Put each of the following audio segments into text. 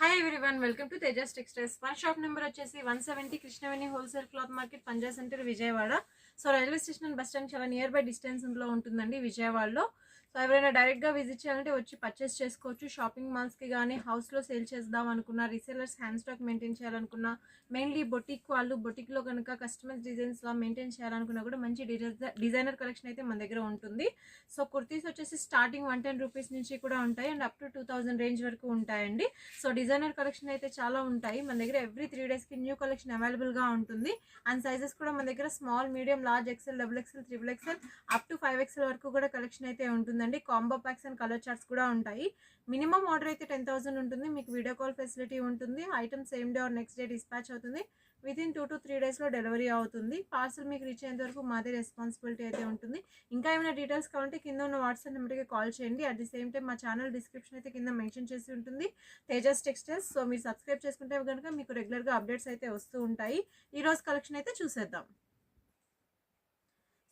Hi everyone, welcome to Tejas textiles. మన shop number వచ్చేసి 170 Krishnaveni wholesale cloth market, Panja centre, Vijayawada. So railway station and bus stand చాలా near by distance లో ఉంటుందండి విజయవాడలో. So ఎవరైనా డైరెక్ట్గా విజిట్ చేయాలంటే వచ్చి పర్చేస్ చేసుకోవచ్చు. షాపింగ్ మాల్స్కి కానీ హౌస్లో సేల్ చేద్దాం అనుకున్నా, రీసేలర్స్ హ్యాండ్ స్టాక్ మెయింటైన్ చేయాలనుకున్నా, మెయిన్లీ బొటిక్ వాళ్ళు బొటిక్లో కనుక కస్టమైజ్ డిజైన్స్లా మెయింటైన్ చేయాలనుకున్నా కూడా మంచి డిజైనర్ కలెక్షన్ అయితే మన దగ్గర ఉంటుంది. సో కుర్తీస్ వచ్చేసి స్టార్టింగ్ 110 రూపీస్ నుంచి కూడా ఉంటాయి అండ్ అప్ టు 2000 రేంజ్ వరకు ఉంటాయండి. సో డిజైనర్ కలెక్షన్ అయితే చాలా ఉంటాయి మన దగ్గర. ఎవ్రీ 3 డేస్కి న్యూ కలెక్షన్ అవైలబుల్గా ఉంటుంది. అండ్ సైజెస్ కూడా మన దగ్గర small, medium, large, XL, double XL, triple XL up to 5XL వరకు కూడా కలెక్షన్ అయితే ఉంటుందండి. Combo packs and colour charts కూడా ఉంటాయి. మినిమం ఆర్డర్ అయితే 10,000 ఉంటుంది. మీకు వీడియో కాల్ ఫెసిలిటీ ఉంటుంది. Item same day or next day dispatch అవుతుంది. వితిన్ 2 to 3 డేస్లో డెలివరీ అవుతుంది. పార్సల్ మీకు రీచ్ అయ్యేంత వరకు మాదే రెస్పాన్సిబిలిటీ అయితే ఉంటుంది. ఇంకా ఏమైనా డీటెయిల్స్ కావాలంటే కింద ఉన్న వాట్సాప్ నెంబర్కి కాల్ చేయండి. అట్ ది సేమ్ టైం మా ఛానల్ డిస్క్రిప్షన్ అయితే కింద మెన్షన్ చేసి ఉంటుంది, తేజస్ టెక్స్టైల్స్. సో మీరు సబ్స్క్రైబ్ చేసుకుంటే కనుక మీకు రెగ్యులర్గా అప్డేట్స్ అయితే వస్తూ ఉంటాయి. ఈరోజు కలెక్షన్ అయితే చూసేద్దాం.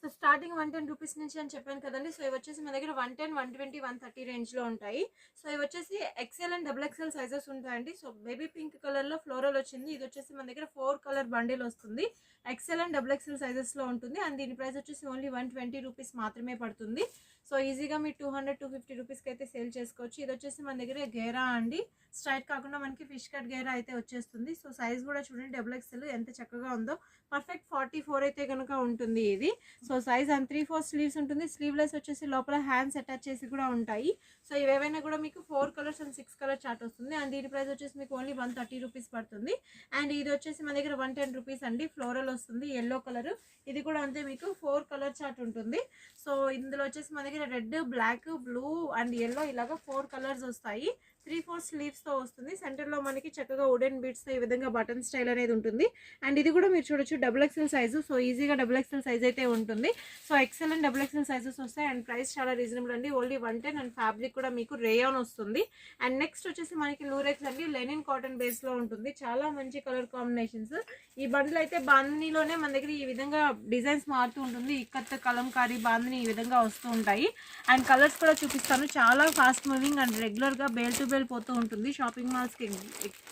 సో స్టార్టింగ్ 110 రూపీస్ నుంచి అని చెప్పాను కదండి. సో ఇవి వచ్చేసి మన దగ్గర 110, 120, 130 రేంజ్లో ఉంటాయి. సో ఇవి వచ్చేసి XL and double XL sizes ఉంటాయండి. సో బేబీ పింక్ కలర్లో ఫ్లోరల్ వచ్చింది. ఇది వచ్చేసి మన దగ్గర 4 కలర్ బండిల్ వస్తుంది. ఎక్సెల్ అండ్ డబుల్ ఎక్సెల్ సైజెస్లో ఉంటుంది. అండ్ దీని ప్రైస్ వచ్చేసి ఓన్లీ 120 రూపీస్ మాత్రమే పడుతుంది. సో ఈజీగా మీరు 200, 250 రూపీస్కి అయితే సేల్ చేసుకోవచ్చు. ఇది వచ్చేసి మన దగ్గర గేరా అండి. స్ట్రైట్ కాకుండా మనకి ఫిష్ కట్ గేరా అయితే వచ్చేస్తుంది. సో సైజ్ కూడా చూడండి, డబుల్ ఎక్సెల్ ఎంత చక్కగా ఉందో. పర్ఫెక్ట్ 44 అయితే కనుక ఉంటుంది ఇది. సో సైజ్ అండ్ 3/4 స్లీవ్స్ ఉంటుంది. స్లీవ్లెస్ వచ్చేసి లోపల హ్యాండ్స్ అటాచ్ చేసి కూడా ఉంటాయి. సో ఇవేవైనా కూడా మీకు 4 కలర్స్ అండ్ 6 కలర్ చార్ట్ వస్తుంది. అండ్ దీని ప్రైస్ వచ్చేసి మీకు ఓన్లీ 130 రూపీస్ పడుతుంది. అండ్ ఇది వచ్చేసి మన దగ్గర 110 రూపీస్ అండి. ఫ్లోరల్ వస్తుంది, ఎల్లో కలర్. ఇది కూడా అంతే, మీకు 4 కలర్ చార్ట్ ఉంటుంది. సో ఇందులో వచ్చేసి మన దగ్గర red, black, blue and yellow ఇలాగా 4 కలర్స్ వస్తాయి. 3/4 స్లీవ్స్తో వస్తుంది. సెంటర్లో మనకి చక్కగా వుడెన్ బీడ్స్తో ఈ విధంగా బటన్ స్టైల్ అనేది ఉంటుంది. అండ్ ఇది కూడా మీరు చూడొచ్చు డబుల్ ఎక్సెల్ సైజు. సో ఈజీగా డబుల్ ఎక్సెల్ సైజ్ అయితే ఉంటుంది. So XL and double XL sizes వస్తాయి. అండ్ ప్రైస్ చాలా రీజనబుల్ అండి, ఓన్లీ 110. అండ్ ఫ్యాబ్రిక్ కూడా మీకు రేయాన్ వస్తుంది. అండ్ నెక్స్ట్ వచ్చేసి మనకి లూరెక్స్ అండి, లెనిన్ కాటన్ బేస్లో ఉంటుంది. చాలా మంచి కలర్ కాంబినేషన్స్. ఈ బండిల్ అయితే బాందినీలోనే మన దగ్గర ఈ విధంగా డిజైన్స్ మారుతూ ఉంటుంది. ఇక్కత్, కలంకారీ, బాందిని ఈ విధంగా వస్తూ ఉంటాయి. అండ్ కలర్స్ కూడా చూపిస్తాను. చాలా ఫాస్ట్ మూవింగ్ అండ్ రెగ్యులర్గా బేల్ టు బేల్ పోతూ ఉంటుంది. షాపింగ్ మాల్స్కి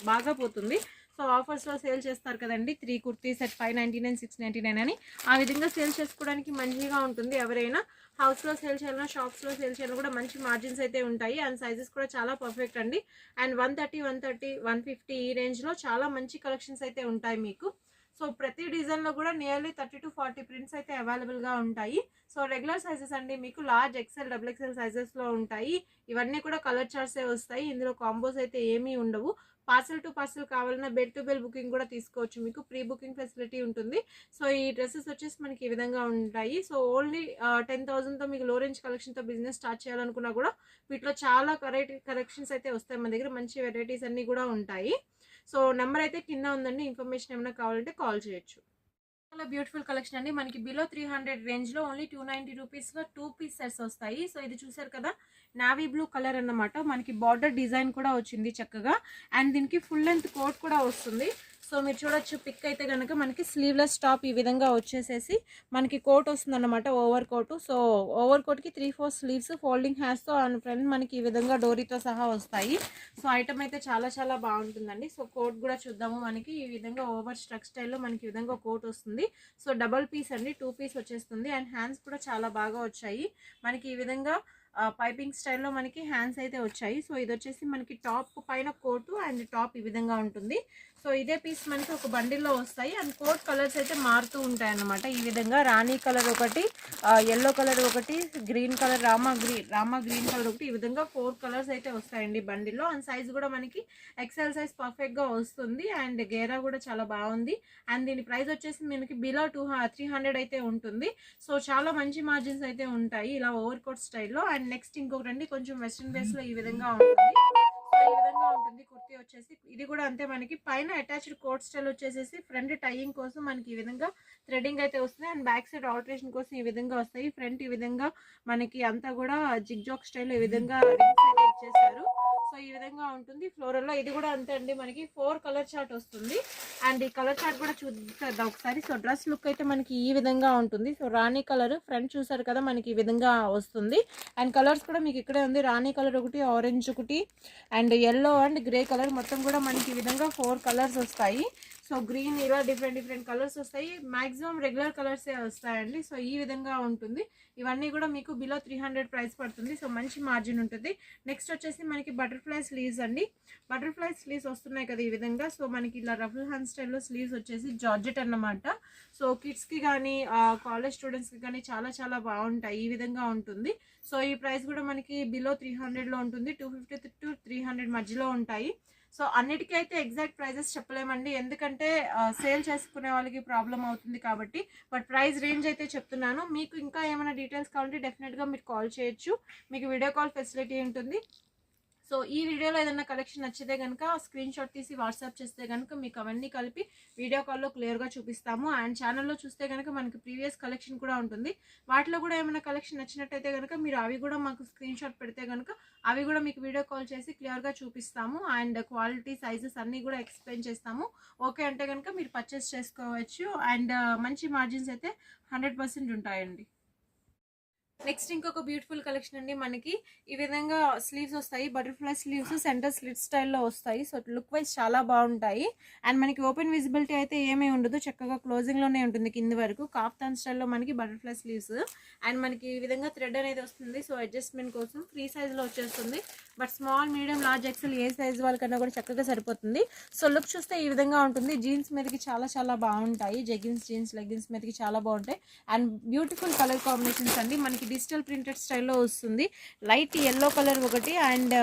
బాగా పోతుంది. సో ఆఫర్స్లో సేల్ చేస్తారు కదండి, 3 కుర్తీస్ at 599, 699 అని. ఆ విధంగా సేల్ చేసుకోవడానికి మంచిగా ఉంటుంది. ఎవరైనా హౌస్లో సేల్ చేయాలన్నా, షాప్స్లో సేల్ చేయాలన్నా కూడా మంచి మార్జిన్స్ అయితే ఉంటాయి. అండ్ సైజెస్ కూడా చాలా పర్ఫెక్ట్ అండి. అండ్ 130, 150 ఈ రేంజ్లో చాలా మంచి కలెక్షన్స్ అయితే ఉంటాయి మీకు. సో ప్రతి డిజైన్లో కూడా నియర్లీ 30 to 40 ప్రింట్స్ అయితే అవైలబుల్గా ఉంటాయి. సో రెగ్యులర్ సైజెస్ అండి, మీకు లార్జ్, ఎక్సెల్, డబుల్ ఎక్సెల్ సైజెస్లో ఉంటాయి. ఇవన్నీ కూడా కలర్ చార్ట్సే వస్తాయి. ఇందులో కాంబోస్ అయితే ఏమీ ఉండవు. పార్సల్ టు పార్సల్ కావాలన్నా బెడ్ టు బెల్ బుకింగ్ కూడా తీసుకోవచ్చు. మీకు ప్రీ బుకింగ్ ఫెసిలిటీ ఉంటుంది. సో ఈ డ్రెస్సెస్ వచ్చేసి మనకి ఈ విధంగా ఉంటాయి. సో ఓన్లీ 10,000తో మీకు లో రేంజ్ కలెక్షన్తో బిజినెస్ స్టార్ట్ చేయాలనుకున్నా కూడా వీటిలో చాలా కలెక్షన్స్ అయితే వస్తాయి. మన దగ్గర మంచి వెరైటీస్ అన్నీ కూడా ఉంటాయి. సో నెంబర్ అయితే కింద ఉందండి. ఇన్ఫర్మేషన్ ఏమైనా కావాలంటే కాల్ చేయొచ్చు. చాలా బ్యూటిఫుల్ కలెక్షన్ అండి. మనకి బిలో 300 రేంజ్లో ఓన్లీ 290 రూపీస్లో 2 పీస్ సెట్స్ వస్తాయి. సో ఇది చూసారు కదా, నావీ బ్లూ కలర్ అన్నమాట. మనకి బార్డర్ డిజైన్ కూడా వచ్చింది చక్కగా. అండ్ దీనికి ఫుల్ లెంత్ కోట్ కూడా వస్తుంది. సో మీరు చూడొచ్చు పిక్ అయితే కనుక మనకి స్లీవ్లెస్ టాప్ ఈ విధంగా వచ్చేసేసి మనకి కోట్ వస్తుంది అన్నమాట, ఓవర్ కోట్. సో ఓవర్ కోట్కి 3/4 స్లీవ్స్, ఫోల్డింగ్ హ్యాండ్స్తో అండ్ ఫ్రంట్ మనకి ఈ విధంగా డోరీతో సహా వస్తాయి. సో ఐటమ్ అయితే చాలా చాలా బాగుంటుందండి. సో కోట్ కూడా చూద్దాము. మనకి ఈ విధంగా ఓవర్ స్ట్రక్ స్టైల్లో మనకి ఈ విధంగా కోట్ వస్తుంది. సో డబల్ పీస్ అండి, 2 పీస్ వచ్చేస్తుంది. అండ్ హ్యాండ్స్ కూడా చాలా బాగా వచ్చాయి. మనకి ఈ విధంగా పైపింగ్ స్టైల్లో మనకి హ్యాండ్స్ అయితే వచ్చాయి. సో ఇది వచ్చేసి మనకి టాప్ పైన కోటు అండ్ టాప్ ఈ విధంగా ఉంటుంది. సో ఇదే పీస్ మనకి ఒక బండిల్లో వస్తాయి. అండ్ కోట్ కలర్స్ అయితే మారుతూ ఉంటాయి అన్నమాట. ఈ విధంగా రాణి కలర్ ఒకటి, ఎల్లో కలర్ ఒకటి, green colour, Rama green colour ఒకటి, ఈ విధంగా 4 కలర్స్ అయితే వస్తాయండి బండిల్లో. అండ్ సైజ్ కూడా మనకి ఎక్సెల్ సైజ్ పర్ఫెక్ట్గా వస్తుంది. అండ్ గేరా కూడా చాలా బాగుంది. అండ్ దీని ప్రైస్ వచ్చేసి మనకి బిలో 300 అయితే ఉంటుంది. సో చాలా మంచి మార్జిన్స్ అయితే ఉంటాయి ఇలా ఓవర్ కోట్ స్టైల్లో. అండ్ నెక్స్ట్ ఇంకొకటి కొంచెం వెస్ట్రన్ బేస్లో ఈ విధంగా ఉంటుంది. సో ఈ విధంగా ఉంటుంది కుర్తీ వచ్చేసి. ఇది కూడా అంతే, మనకి పైన అటాచ్డ్ కోట్ స్టైల్ వచ్చేసేసి ఫ్రంట్ టైయింగ్ కోసం మనకి ఈ విధంగా థ్రెడింగ్ అయితే వస్తుంది. అండ్ బ్యాక్ సైడ్ ఆల్టరేషన్ కోసం ఈ విధంగా వస్తాయి. ఫ్రంట్ ఈ విధంగా మనకి అంతా కూడా జిగ్ జాక్ స్టైల్ ఈ విధంగా రింగ్స్ అయితే ఇచ్చేసారు. సో ఈ విధంగా ఉంటుంది ఫ్లోరల్లో. ఇది కూడా అంతే అండి, మనకి 4 కలర్ చార్ట్ వస్తుంది. అండ్ ఈ కలర్ చార్ట్ కూడా చూద్దాం ఒకసారి. సో డ్రెస్ లుక్ అయితే మనకి ఈ విధంగా ఉంటుంది. సో రాణి కలర్ ఫ్రంట్ చూసారు కదా, మనకి ఈ విధంగా వస్తుంది. అండ్ కలర్స్ కూడా మీకు ఇక్కడే ఉంది, రాణి కలర్ ఒకటి, ఆరెంజ్ ఒకటి, and yellow and grey colour. మొత్తం కూడా మనకి ఈ విధంగా 4 కలర్స్ వస్తాయి. సో గ్రీన్ ఇలా డిఫరెంట్ కలర్స్ వస్తాయి. మాక్సిమం రెగ్యులర్ కలర్సే వస్తాయండి. సో ఈ విధంగా ఉంటుంది. ఇవన్నీ కూడా మీకు బిలో 300 ప్రైస్ పడుతుంది. సో మంచి మార్జిన్ ఉంటుంది. నెక్స్ట్ వచ్చేసి మనకి బటర్ఫ్లై స్లీవ్స్ అండి. బటర్ఫ్లై స్లీవ్స్ వస్తున్నాయి కదా ఈ విధంగా. సో మనకి ఇలా రఫుల్ హ్యాండ్ స్టైల్లో స్లీవ్స్ వచ్చేసి జార్జెట్ అన్నమాట. సో కిడ్స్కి కానీ కాలేజ్ స్టూడెంట్స్కి కానీ చాలా బాగుంటాయి. ఈ విధంగా ఉంటుంది. సో ఈ ప్రైస్ కూడా మనకి బిలో 300లో ఉంటుంది. 250 to 300 మధ్యలో ఉంటాయి. సో అన్నిటికీ అయితే ఎగ్జాక్ట్ ప్రైజెస్ చెప్పలేమండి, ఎందుకంటే సేల్ చేసుకునే వాళ్ళకి ప్రాబ్లం అవుతుంది కాబట్టి. బట్ ప్రైస్ రేంజ్ అయితే చెప్తున్నాను. మీకు ఇంకా ఏమైనా డీటెయిల్స్ కావాలంటే డెఫినెట్గా మీరు కాల్ చేయొచ్చు. మీకు వీడియో కాల్ ఫెసిలిటీ ఉంటుంది. సో ఈ వీడియోలో ఏదైనా కలెక్షన్ నచ్చితే కనుక స్క్రీన్ షాట్ తీసి వాట్సాప్ చేస్తే కనుక మీకు అవన్నీ కలిపి వీడియో కాల్లో క్లియర్గా చూపిస్తాము. అండ్ ఛానల్లో చూస్తే కనుక మనకి ప్రీవియస్ కలెక్షన్ కూడా ఉంటుంది. వాటిలో కూడా ఏమైనా కలెక్షన్ నచ్చినట్టయితే కనుక మీరు అవి కూడా మాకు స్క్రీన్ షాట్ పెడితే కనుక అవి కూడా మీకు వీడియో కాల్ చేసి క్లియర్గా చూపిస్తాము. అండ్ క్వాలిటీ సైజెస్ అన్నీ కూడా ఎక్స్ప్లెయిన్ చేస్తాము. ఓకే అంటే కనుక మీరు పర్చేస్ చేసుకోవచ్చు. అండ్ మంచి మార్జిన్స్ అయితే 100% ఉంటాయండి. నెక్స్ట్ ఇంకొక బ్యూటిఫుల్ కలెక్షన్ అండి. మనకి ఈ విధంగా స్లీవ్స్ వస్తాయి, బటర్ఫ్లై స్లీవ్స్ సెంటర్ స్లిట్ స్టైల్లో వస్తాయి. సో లుక్ వైజ్ చాలా బాగుంటాయి. అండ్ మనకి ఓపెన్ విజిబిలిటీ అయితే ఏమీ ఉండదు, చక్కగా క్లోజింగ్లోనే ఉంటుంది కింది వరకు. కాఫ్తాన్ స్టైల్లో మనకి బటర్ఫ్లై స్లీవ్స్. అండ్ మనకి ఈ విధంగా థ్రెడ్ అనేది వస్తుంది. సో అడ్జస్ట్మెంట్ కోసం ఫ్రీ సైజ్లో వచ్చేస్తుంది. But small, medium, large, XL ఏ సైజ్ వాళ్ళకన్నా కూడా చక్కగా సరిపోతుంది. సో లుక్ చూస్తే ఈ విధంగా ఉంటుంది. జీన్స్ మీదకి చాలా బాగుంటాయి. జెగిన్స్, జీన్స్, లెగ్గిన్స్ మీదకి చాలా బాగుంటాయి. అండ్ బ్యూటిఫుల్ కలర్ కాంబినేషన్స్ అండి. మనకి డిజిటల్ ప్రింటెడ్ స్టైల్లో వస్తుంది. లైట్ ఎల్లో కలర్ ఒకటి, and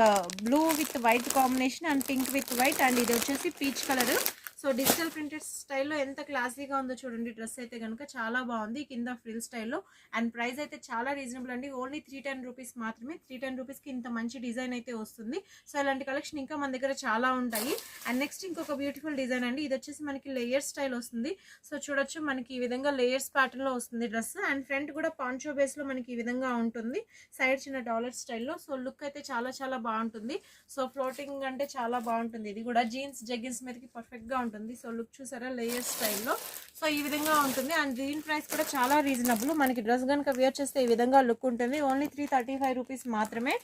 blue with white combination, and pink with white, and ఇది వచ్చేసి peach colour. So digital printed స్టైల్లో ఎంత క్లాసీగా ఉందో చూడండి. డ్రెస్ అయితే కనుక చాలా బాగుంది, కింద ఫ్రిల్ స్టైల్లో. అండ్ ప్రైస్ అయితే చాలా రీజనబుల్ అండి, ఓన్లీ 310 రూపీస్ మాత్రమే. 310 రూపీస్కి ఇంత మంచి డిజైన్ అయితే వస్తుంది. సో ఇలాంటి కలెక్షన్ ఇంకా మన దగ్గర చాలా ఉంటాయి. అండ్ నెక్స్ట్ ఇంకొక బ్యూటిఫుల్ డిజైన్ అండి. ఇది వచ్చేసి మనకి లేయర్ స్టైల్ వస్తుంది. సో చూడొచ్చు, మనకి ఈ విధంగా లేయర్స్ ప్యాటర్న్లో వస్తుంది డ్రెస్. అండ్ ఫ్రంట్ కూడా పాంచో బేస్లో మనకి ఈ విధంగా ఉంటుంది, సైడ్ చిన్న డాలర్ స్టైల్లో. సో లుక్ అయితే చాలా బాగుంటుంది. సో ఫ్లోటింగ్ అంటే చాలా బాగుంటుంది. ఇది కూడా జీన్స్, జెగిన్స్ మీదకి పర్ఫెక్ట్గా ఉంటుంది. సో లుక్ చూసారా, లేయర్ స్టైల్లో. సో ఈ విధంగా ఉంటుంది. అండ్ దీని ప్రైస్ కూడా చాలా రీజనబుల్. మనకి డ్రెస్ కనుక వేర్ చేస్తే ఈ విధంగా లుక్ ఉంటుంది. ఓన్లీ 335 రూపీస్ మాత్రమే.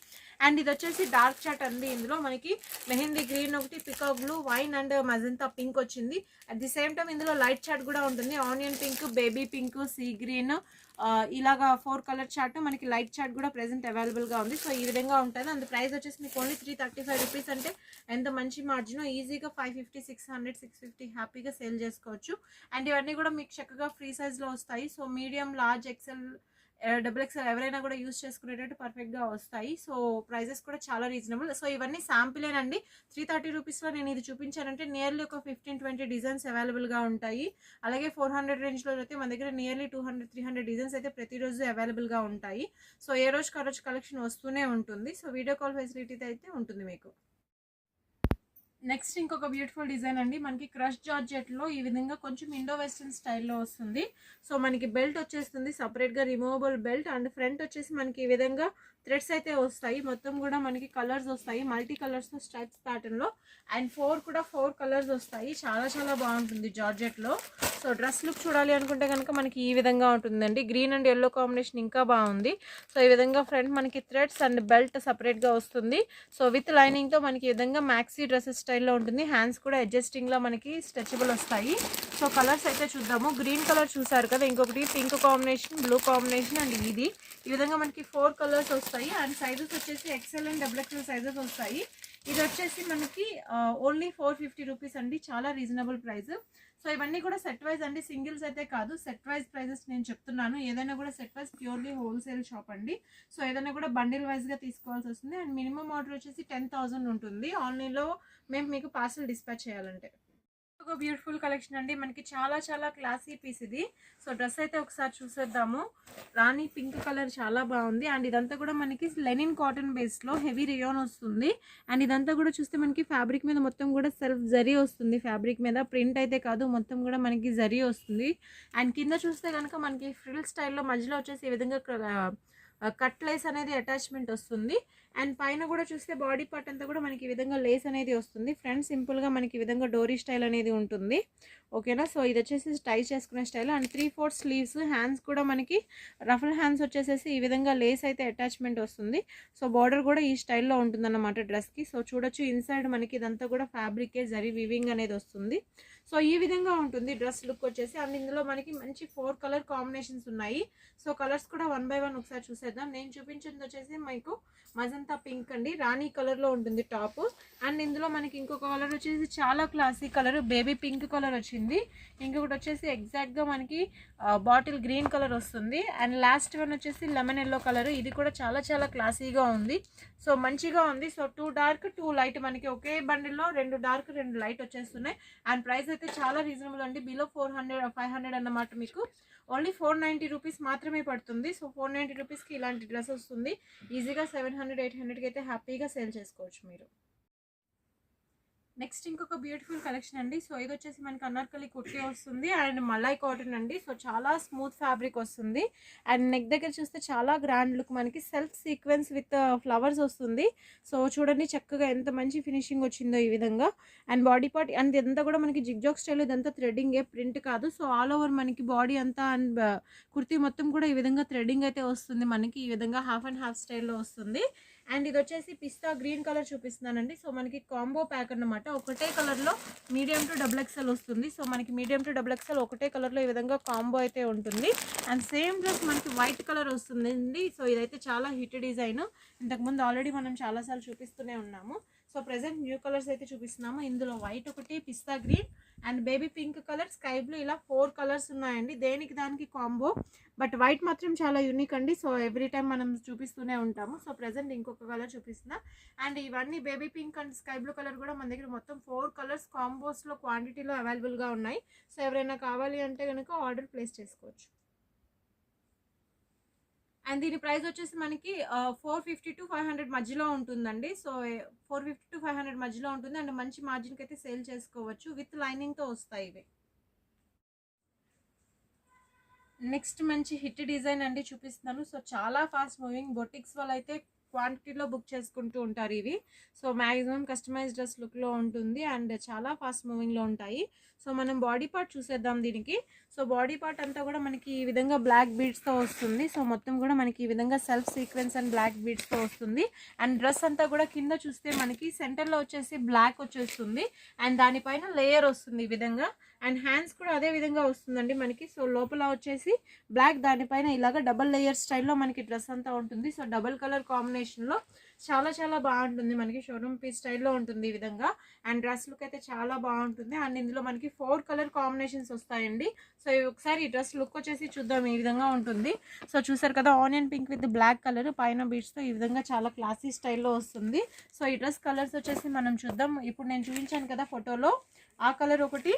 అండ్ ఇది వచ్చేసి డార్క్ చాట్ అండి. ఇందులో మనకి మెహందీ గ్రీన్ ఒకటి, peacock blue, wine and magenta pink వచ్చింది. అట్ ది సేమ్ టైం ఇందులో లైట్ చాట్ కూడా ఉంటుంది. Onion pink, baby pink, sea green, ఇలాగా 4 కలర్ చార్ట్. మనకి లైట్ చార్ట్ కూడా ప్రెసెంట్ అవైలబుల్గా ఉంది. సో ఈ విధంగా ఉంటుంది. అండ్ ప్రైస్ వచ్చేసి మీకు ఓన్లీ 335 రూపీస్. అంటే ఎంత మంచి మార్జిన్, ఈజీగా 550, 600, 650 హ్యాపీగా సేల్ చేసుకోవచ్చు. అండ్ ఇవన్నీ కూడా మీకు చక్కగా ఫ్రీ సైజ్లో వస్తాయి. So medium, large, XL, XXL ఎవరైనా కూడా యూజ్ చేసుకునేటట్టు పర్ఫెక్ట్గా వస్తాయి. సో ప్రైజెస్ కూడా చాలా రీజనబుల్. సో ఇవన్నీ శాంపిలేనండి. 330 రూపీస్లో నేను ఇది చూపించానంటే నియర్లీ ఒక 15-20 డిజైన్స్ అవైలబుల్గా ఉంటాయి. అలాగే 400 రేంజ్లో అయితే మన దగ్గర నియర్లీ 200-300 డిజైన్స్ అయితే ప్రతిరోజు అవైలబుల్గా ఉంటాయి. సో ఏ రోజుకి ఆ రోజు కలెక్షన్ వస్తూనే ఉంటుంది. సో వీడియో కాల్ ఫెసిలిటీ అయితే ఉంటుంది మీకు. నెక్స్ట్ ఇంకొక బ్యూటిఫుల్ డిజైన్ అండి. మనకి క్రష్ జార్జెట్లో ఈ విధంగా కొంచెం ఇండో వెస్టర్న్ స్టైల్లో వస్తుంది. సో మనకి బెల్ట్ వచ్చేస్తుంది, సపరేట్గా రిమూవబుల్ బెల్ట్. అండ్ ఫ్రంట్ వచ్చేసి మనకి ఈ విధంగా థ్రెడ్స్ అయితే వస్తాయి. మొత్తం కూడా మనకి కలర్స్ వస్తాయి, మల్టీ కలర్స్తో స్ట్రైప్స్ ప్యాటర్న్లో. అండ్ 4 కలర్స్ వస్తాయి. చాలా బాగుంటుంది జార్జెట్లో. సో డ్రెస్ లుక్ చూడాలి అనుకుంటే కనుక మనకి ఈ విధంగా ఉంటుందండి. గ్రీన్ అండ్ ఎల్లో కాంబినేషన్ ఇంకా బాగుంది. సో ఈ విధంగా ఫ్రంట్ మనకి థ్రెడ్స్ అండ్ బెల్ట్ సపరేట్గా వస్తుంది. సో విత్ లైనింగ్తో మనకి ఈ విధంగా మ్యాక్సీ డ్రెస్సెస్ స్టైల్లో ఉంటుంది. హ్యాండ్స్ కూడా అడ్జస్టింగ్లో మనకి స్ట్రెచబుల్ వస్తాయి. సో కలర్స్ అయితే చూద్దాము. గ్రీన్ కలర్ చూసారు కదా, ఇంకొకటి pink combination, blue combination, and ఇది ఈ విధంగా మనకి 4 కలర్స్ వస్తాయి. అండ్ సైజెస్ వచ్చేసి XL అండ్ XXL సైజెస్ వస్తాయి. ఇది వచ్చేసి మనకి ఓన్లీ 450 రూపీస్ అండి, చాలా రీజనబుల్ ప్రైస్. సో ఇవన్నీ కూడా సెట్ వైజ్ అండి, సింగిల్స్ అయితే కాదు. సెట్ వైజ్ ప్రైజెస్ నేను చెప్తున్నాను. ఏదైనా కూడా set wise purely wholesale shop అండి. సో ఏదైనా కూడా బండిల్ వైజ్గా తీసుకోవాల్సి వస్తుంది. అండ్ మినిమం ఆర్డర్ వచ్చేసి 10,000 ఉంటుంది ఆన్లైన్లో మేము మీకు పార్సల్ డిస్పాచ్ చేయాలంటే. ఒక బ్యూటిఫుల్ కలెక్షన్ అండి. మనకి చాలా క్లాసీ పీస్ ఇది. సో డ్రెస్ అయితే ఒకసారి చూసేద్దాము. రాణి పింక్ కలర్ చాలా బాగుంది. అండ్ ఇదంతా కూడా మనకి లెనిన్ కాటన్ బేస్లో హెవీ రియోన్ వస్తుంది. అండ్ ఇదంతా కూడా చూస్తే మనకి ఫ్యాబ్రిక్ మీద మొత్తం కూడా సెల్ఫ్ జరీ వస్తుంది. ఫ్యాబ్రిక్ మీద ప్రింట్ అయితే కాదు, మొత్తం కూడా మనకి జరీ వస్తుంది. అండ్ కింద చూస్తే కనుక మనకి ఫ్రిల్ స్టైల్లో మధ్యలో వచ్చేసి ఈ విధంగా కట్ లేస్ అనేది అటాచ్మెంట్ వస్తుంది. అండ్ పైన కూడా చూస్తే బాడీ పార్ట్ అంతా కూడా మనకి ఈ విధంగా లేస్ అనేది వస్తుంది. ఫ్రంట్ సింపుల్గా మనకి ఈ విధంగా డోరీ స్టైల్ అనేది ఉంటుంది. ఓకేనా. సో ఇది వచ్చేసి టై చేసుకునే స్టైల్. And 3/4 sleeves. హ్యాండ్స్ కూడా మనకి రఫల్ హ్యాండ్స్ వచ్చేసేసి ఈ విధంగా లేస్ అయితే అటాచ్మెంట్ వస్తుంది. సో బార్డర్ కూడా ఈ స్టైల్లో ఉంటుంది అన్నమాట డ్రెస్కి. సో చూడొచ్చు ఇన్సైడ్ మనకి ఇదంతా కూడా ఫ్యాబ్రికే జరీ వివింగ్ అనేది వస్తుంది. సో ఈ విధంగా ఉంటుంది డ్రెస్ లుక్ వచ్చేసి. అండ్ ఇందులో మనకి మంచి 4 కలర్ కాంబినేషన్స్ ఉన్నాయి. సో కలర్స్ కూడా 1 by 1 ఒకసారి చూసేద్దాం. నేను చూపించింది వచ్చేసి మీకు మజంతా పింక్ అండి, రాణి కలర్లో ఉంటుంది టాప్. అండ్ ఇందులో మనకి ఇంకొక కలర్ వచ్చేసి చాలా classy colour, baby pink colour వచ్చింది. ఇంకొకటి వచ్చేసి ఎగ్జాక్ట్గా మనకి బాటిల్ గ్రీన్ కలర్ వస్తుంది. అండ్ లాస్ట్ వన్ వచ్చేసి లెమన్ ఎల్లో కలర్. ఇది కూడా చాలా చాలా క్లాసీగా ఉంది. సో మంచిగా ఉంది. సో 2 డార్క్ 2 లైట్ మనకి ఒకే బండిల్లో 2 డార్క్ 2 లైట్ వచ్చేస్తున్నాయి. అండ్ ప్రైస్ అయితే చాలా రీజనబుల్ అండి. బిలో 500 అన్నమాట. మీకు ఓన్లీ 490 రూపీస్ మాత్రమే పడుతుంది. సో 490 రూపీస్కి ఇలాంటి డ్రెస్ వస్తుంది. ఈజీగా 700-800కి అయితే హ్యాపీగా సేల్ చేసుకోవచ్చు మీరు. నెక్స్ట్ ఇంకొక బ్యూటిఫుల్ కలెక్షన్ అండి. సో ఇది వచ్చేసి మనకి అనార్కలి కుర్తీ వస్తుంది అండ్ మలై కాటన్ అండి. సో చాలా స్మూత్ ఫ్యాబ్రిక్ వస్తుంది. అండ్ నెక్ దగ్గర చూస్తే చాలా గ్రాండ్ లుక్ మనకి సెల్ఫ్ సీక్వెన్స్ విత్ ఫ్లవర్స్ వస్తుంది. సో చూడండి చక్కగా ఎంత మంచి ఫినిషింగ్ వచ్చిందో ఈ విధంగా. అండ్ బాడీ పార్ట్ అండ్ ఇదంతా కూడా మనకి జిగ్జాగ్ స్టైల్, ఇదంతా థ్రెడ్డింగ్ ప్రింట్ కాదు. సో ఆల్ ఓవర్ మనకి బాడీ అంతా అండ్ కుర్తీ మొత్తం కూడా ఈ విధంగా థ్రెడ్డింగ్ అయితే వస్తుంది మనకి. ఈ విధంగా హాఫ్ అండ్ హాఫ్ స్టైల్లో వస్తుంది. అండ్ ఇది వచ్చేసి పిస్తా గ్రీన్ కలర్ చూపిస్తున్నానండి. సో మనకి కాంబో ప్యాక్ అన్నమాట. ఒకటే కలర్లో మీడియం టు XXL వస్తుంది. సో మనకి మీడియం టు XXL ఒకటే కలర్లో ఈ విధంగా కాంబో అయితే ఉంటుంది. అండ్ సేమ్ డ్రెస్ మనకి వైట్ కలర్ వస్తుందండి. సో ఇదైతే చాలా హిట్ డిజైన్. ఇంతకుముందు ఆల్రెడీ మనం చాలాసార్లు చూపిస్తూనే ఉన్నాము. సో ప్రెసెంట్ న్యూ కలర్స్ అయితే చూపిస్తున్నాము. ఇందులో వైట్ ఒకటి, పిస్తా green and baby pink colour, sky blue, ఇలా 4 కలర్స్ ఉన్నాయండి. దేనికి దానికి కాంబో. బట్ వైట్ మాత్రం చాలా యూనిక్ అండి. సో ఎవ్రీ టైం మనం చూపిస్తూనే ఉంటాము. సో ప్రెసెంట్ ఇంకొక కలర్ చూపిస్తున్నా. అండ్ ఇవన్నీ baby pink and sky blue colour కూడా మన దగ్గర మొత్తం 4 కలర్స్ కాంబోస్లో క్వాంటిటీలో అవైలబుల్గా ఉన్నాయి. సో ఎవరైనా కావాలి అంటే కనుక ఆర్డర్ ప్లేస్ చేసుకోవచ్చు. అండ్ దీని ప్రైస్ వచ్చేసి మనకి 450 to 500 మధ్యలో ఉంటుందండి. సో 450 to 500 మధ్యలో ఉంటుంది. అండ్ మంచి మార్జిన్కి అయితే సేల్ చేసుకోవచ్చు. విత్ లైనింగ్తో వస్తాయి ఇవి. నెక్స్ట్ మంచి హిట్ డిజైన్ అండి చూపిస్తున్నాను. సో చాలా ఫాస్ట్ మూవింగ్ బొటిక్స్ వాళ్ళు అయితే క్వాంటిటీలో బుక్ చేసుకుంటూ ఉంటారు ఇవి. సో మ్యాక్సిమం కస్టమైజ్ డ్రెస్ లుక్లో ఉంటుంది అండ్ చాలా ఫాస్ట్ మూవింగ్లో ఉంటాయి. సో మనం బాడీ పార్ట్ చూసేద్దాం దీనికి. సో బాడీ పార్ట్ అంతా కూడా మనకి ఈ విధంగా బ్లాక్ బీడ్స్తో వస్తుంది. సో మొత్తం కూడా మనకి ఈ విధంగా సెల్ఫ్ సీక్వెన్స్ అండ్ బ్లాక్ బీడ్స్తో వస్తుంది. అండ్ డ్రెస్ అంతా కూడా కింద చూస్తే మనకి సెంటర్లో వచ్చేసి బ్లాక్ వచ్చేస్తుంది అండ్ దానిపైన లేయర్ వస్తుంది ఈ విధంగా. అండ్ హ్యాండ్స్ కూడా అదే విధంగా వస్తుందండి మనకి. సో లోపల వచ్చేసి బ్లాక్, దానిపైన ఇలాగ డబల్ లేయర్ స్టైల్లో మనకి డ్రెస్ అంతా ఉంటుంది. సో డబల్ కలర్ కాంబినేషన్లో చాలా చాలా బాగుంటుంది మనకి. షోరూమ్ పీస్ స్టైల్లో ఉంటుంది ఈ విధంగా. అండ్ డ్రెస్ లుక్ అయితే చాలా బాగుంటుంది. అండ్ ఇందులో మనకి 4 కలర్ కాంబినేషన్స్ వస్తాయండి. సో ఒకసారి ఈ డ్రెస్ లుక్ వచ్చేసి చూద్దాం. ఈ విధంగా ఉంటుంది. సో చూసారు కదా, onion pink with black colour పైన బీడ్స్తో ఈ విధంగా చాలా క్లాసీ స్టైల్లో వస్తుంది. సో ఈ డ్రెస్ కలర్స్ వచ్చేసి మనం చూద్దాం. ఇప్పుడు నేను చూపించాను కదా ఫోటోలో, ఆ కలర్ ఒకటి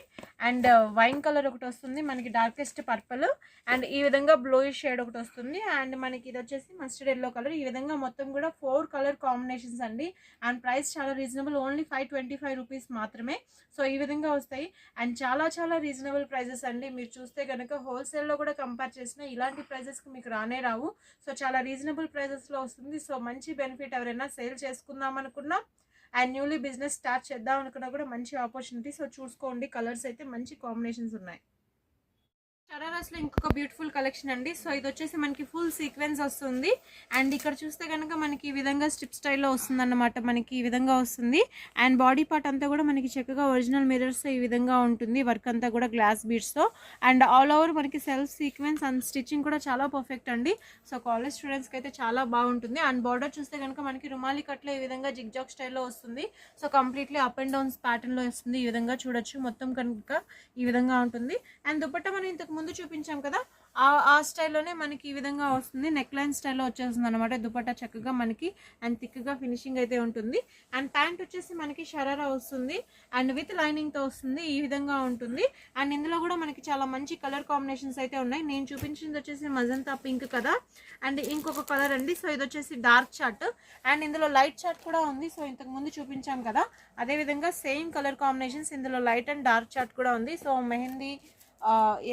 అండ్ వైన్ కలర్ ఒకటి వస్తుంది మనకి, డార్కెస్ట్ పర్పుల్. అండ్ ఈ విధంగా బ్లూయిష్ షేడ్ ఒకటి వస్తుంది. అండ్ మనకి ఇది వచ్చేసి మస్టర్డ్ ఎల్లో కలర్. ఈ విధంగా మొత్తం కూడా 4 కలర్ కాంబినేషన్స్ అండి. అండ్ ప్రైస్ చాలా రీజనబుల్, ఓన్లీ 525 రూపీస్ మాత్రమే. సో ఈ విధంగా వస్తాయి అండ్ చాలా చాలా రీజనబుల్ ప్రైజెస్ అండి. మీరు చూస్తే కనుక హోల్సేల్లో కూడా కంపేర్ చేసినా ఇలాంటి ప్రైజెస్కి మీకు రానే రావు. సో చాలా రీజనబుల్ ప్రైజెస్లో వస్తుంది. సో మంచి బెనిఫిట్. ఎవరైనా సేల్ చేసుకుందాం అనుకున్నా అండ్ న్యూలీ బిజినెస్ స్టార్ట్ చేద్దాం అనుకున్నా కూడా మంచి ఆపర్చునిటీ. సో చూసుకోండి, కలర్స్ అయితే మంచి కాంబినేషన్స్ ఉన్నాయి. షరారాస్లో ఇంకొక బ్యూటిఫుల్ కలెక్షన్ అండి. సో ఇది వచ్చేసి మనకి ఫుల్ సీక్వెన్స్ వస్తుంది. అండ్ ఇక్కడ చూస్తే కనుక మనకి ఈ విధంగా స్ట్రిప్ స్టైల్లో వస్తుంది అన్నమాట. మనకి ఈ విధంగా వస్తుంది. అండ్ బాడీ పార్ట్ అంతా కూడా మనకి చక్కగా ఒరిజినల్ మిరర్స్ ఈ విధంగా ఉంటుంది. వర్క్ అంతా కూడా గ్లాస్ బీడ్స్తో అండ్ ఆల్ ఓవర్ మనకి సెల్ఫ్ సీక్వెన్స్ అండ్ స్టిచ్చింగ్ కూడా చాలా పర్ఫెక్ట్ అండి. సో కాలేజ్ స్టూడెంట్స్కి అయితే చాలా బాగుంటుంది. అండ్ బార్డర్ చూస్తే కనుక మనకి రుమాలి కట్లో ఈ విధంగా జిగ్జాగ్ స్టైల్లో వస్తుంది. So completely up and downs ప్యాటర్న్లో వస్తుంది. ఈ విధంగా చూడొచ్చు, మొత్తం కనుక ఈ విధంగా ఉంటుంది. అండ్ దుపట్టా మనం ఇంతకు ముందు చూపించాం కదా, ఆ స్టైల్లోనే మనకి ఈ విధంగా వస్తుంది. నెక్ లైన్ స్టైల్లో వచ్చేస్తుంది అనమాట. దుపట్టా చక్కగా మనకి అండ్ థిక్గా ఫినిషింగ్ అయితే ఉంటుంది. అండ్ ప్యాంట్ వచ్చేసి మనకి షరారా వస్తుంది అండ్ విత్ లైనింగ్తో వస్తుంది. ఈ విధంగా ఉంటుంది. అండ్ ఇందులో కూడా మనకి చాలా మంచి కలర్ కాంబినేషన్స్ అయితే ఉన్నాయి. నేను చూపించింది వచ్చేసి మజంతా పింక్ కదా, అండ్ ఇంకొక కలర్ అండి. సో ఇది వచ్చేసి డార్క్ చార్ట్ అండ్ ఇందులో లైట్ చార్ట్ కూడా ఉంది. సో ఇంతకు ముందు చూపించాం కదా, అదేవిధంగా సేమ్ కలర్ కాంబినేషన్స్ ఇందులో లైట్ అండ్ డార్క్ చార్ట్ కూడా ఉంది. సో మెహందీ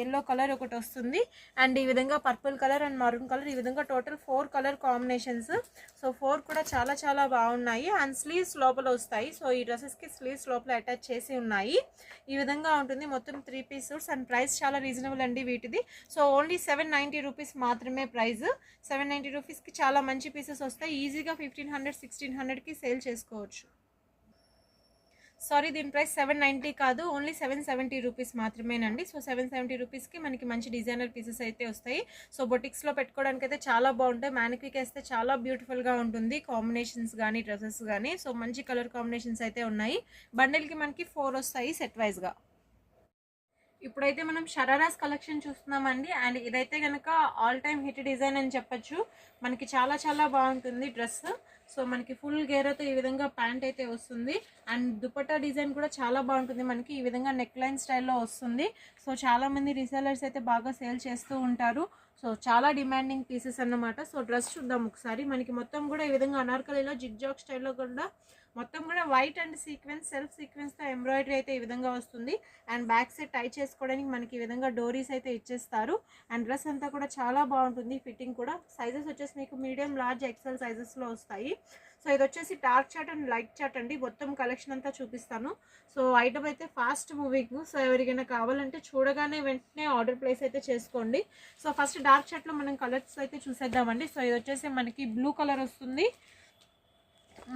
ఎల్లో కలర్ ఒకటి వస్తుంది, అండ్ ఈ విధంగా purple colour and maroon colour, ఈ విధంగా టోటల్ 4 కలర్ కాంబినేషన్స్. సో 4 కూడా చాలా చాలా బాగున్నాయి. అండ్ స్లీవ్స్ లోపల వస్తాయి. సో ఈ డ్రెస్సెస్కి స్లీవ్స్ లోపల అటాచ్ చేసి ఉన్నాయి. ఈ విధంగా ఉంటుంది మొత్తం 3 పీస్ సూట్స్. అండ్ ప్రైస్ చాలా రీజనబుల్ అండి వీటిది. సో ఓన్లీ 790 రూపీస్ మాత్రమే ప్రైస్. 790 రూపీస్కి చాలా మంచి పీసెస్ వస్తాయి. ఈజీగా 1500 1600కి సేల్ చేసుకోవచ్చు. సారీ, దీని ప్రైస్ 790 కాదు, ఓన్లీ 770 రూపీస్ మాత్రమేనండి. సో 770 రూపీస్కి మనకి మంచి డిజైనర్ పీసెస్ అయితే వస్తాయి. సో బొటిక్స్లో పెట్టుకోవడానికి అయితే చాలా బాగుంటాయి. మ్యానిక్విక్ వేస్తే చాలా బ్యూటిఫుల్గా ఉంటుంది. కాంబినేషన్స్ కానీ డ్రెస్సెస్ కానీ సో మంచి కలర్ కాంబినేషన్స్ అయితే ఉన్నాయి. బండిల్కి మనకి 4 వస్తాయి సెట్ వైజ్గా. ఇప్పుడైతే మనం షరారాస్ కలెక్షన్ చూస్తున్నామండి. అండ్ ఇదైతే కనుక ఆల్ టైమ్ హిట్ డిజైన్ అని చెప్పొచ్చు. మనకి చాలా చాలా బాగుంటుంది డ్రెస్. సో మనకి ఫుల్ గేరతో ఈ విధంగా ప్యాంట్ అయితే వస్తుంది. అండ్ దుపట్టా డిజైన్ కూడా చాలా బాగుంటుంది. మనకి ఈ విధంగా నెక్ లైన్ స్టైల్లో వస్తుంది. సో చాలా మంది రీసెలర్స్ అయితే బాగా సేల్ చేస్తూ ఉంటారు. సో చాలా డిమాండింగ్ పీసెస్ అన్నమాట. సో డ్రెస్ చూద్దాం ఒకసారి. మనకి మొత్తం కూడా ఈ విధంగా అనార్కలిలో జిగ్జాగ్ స్టైల్లో కూడా మొత్తం కూడా వైట్ అండ్ సీక్వెన్స్ సెల్ఫ్ సీక్వెన్స్తో ఎంబ్రాయిడరీ అయితే ఈ విధంగా వస్తుంది. అండ్ బ్యాక్ సైడ్ టై చేసుకోవడానికి మనకి ఈ విధంగా డోరీస్ అయితే ఇచ్చేస్తారు. అండ్ డ్రెస్ అంతా కూడా చాలా బాగుంటుంది. ఫిట్టింగ్ కూడా సైజెస్ వచ్చేసి మీకు మీడియం లార్జ్ ఎక్సెల్ సైజెస్లో వస్తాయి. సో ఇది వచ్చేసి dark chart and light chart అండి. మొత్తం కలెక్షన్ అంతా చూపిస్తాను. సో ఐటమ్ అయితే ఫాస్ట్ మూవింగ్. సో ఎవరికైనా కావాలంటే చూడగానే వెంటనే ఆర్డర్ ప్లేస్ అయితే చేసుకోండి. సో ఫస్ట్ డార్క్ చార్ట్లో మనం కలర్స్ అయితే చూసేద్దామండి. సో ఇది వచ్చేసి మనకి బ్లూ కలర్ వస్తుంది,